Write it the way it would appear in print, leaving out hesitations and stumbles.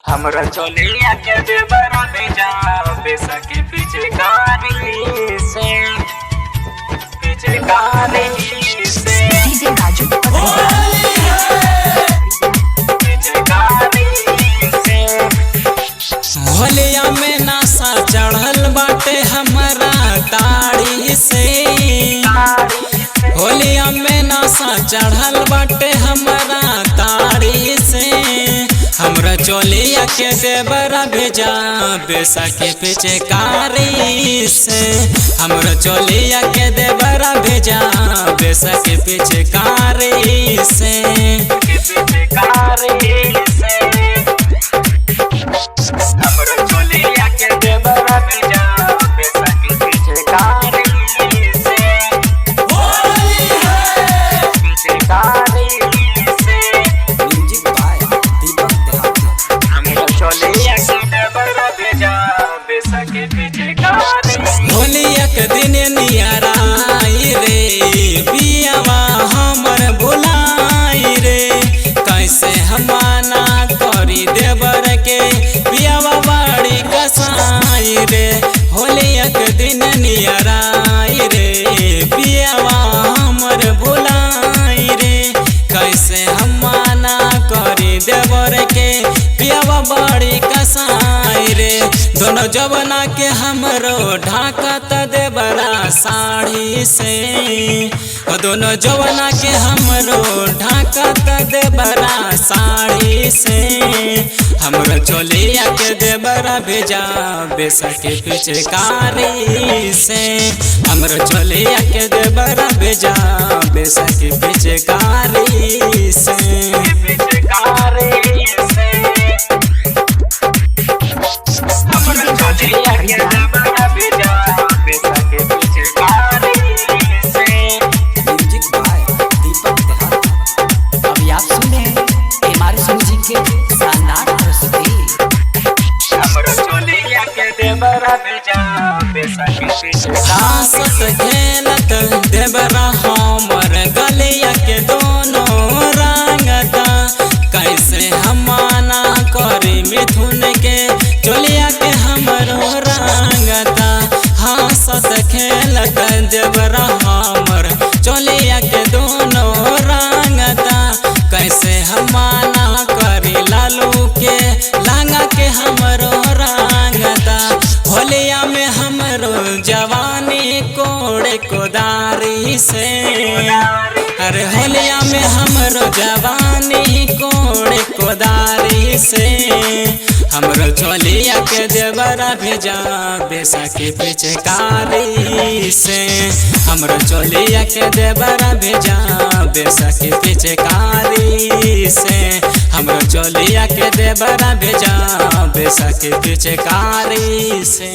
हमरा चोलिया के देवरा भेजा पैसा के पीछे गाड़ी से डीजे राजू पीछे गाड़ी से। होलिया में नासा चढ़ल बाटे हमरा ताड़ी से। होलिया में नासा चढ़ल बाटे हमरा ताड़ी से। हमरा चोलिया के देवरा भेजा पैसा के पीछे कारी से। हमरा चोलिया के देवरा भेजा पैसा के पीछे कारी से। हमरा चोलिया के देवरा भेजा पैसा के पीछे गाड़ी से। पीछे गाड़ी से। हमरा चोलिया के देवरा भेजा पैसा के पीछे गाड़ी से। होलिया के दिन नियराई रे पियावा हमर भुलाई रे। कैसे हमाना करी देवर के पियावा बाड़ी कसाई रे। होलिया के दिन नियराई रे पियावा हमर भुलाई रे। कैसे हमाना करी देवर के पियावा बाड़ी कसाई रे। दोनों जवना के हमरो ढाकत देवरा साड़ी से। दोनों जवना के हमरो ढाकत देवरा साड़ी से। हमरो चोलिया के देवरा भेजा पैसा के पीछे कारी से। हमरो चोलिया के देवरा भेजा पैसा के पीछे कारी से। पीछे गाड़ी से। हमरा चोलिया के देवरा भेजा पैसा के पीछे गाड़ी से। अभी आप सुन रहे हैं एमआरएस म्यूजिक के शानदार प्रस्तुति। हमरा चोलिया के देवरा भेजा पैसा के पीछे हंसत खेलत देवरा हमर गलिया के दोनों रंगता। कैसे हमाना करी मिथुन के चोलिया के हमरो रंगता। हंसत खेलत देवरा हमर चोलिया के दोनों रंगता। कैसे हमाना करी लालू के लांगा के हमरो रंगता। होलिया में हमरो जवानी कोड़े कोदारी से। अरे होलिया में हमरो जवानी कोड़े कोदारी से। हमरो चोलिया के देवरा भेजा पैसा के पीछे कारी से। हमरो चोलिया के देवरा भेजा पैसा के पीछे कारी से। हमरो चोलिया के देवरा भेजा पैसा के पीछे कारी से।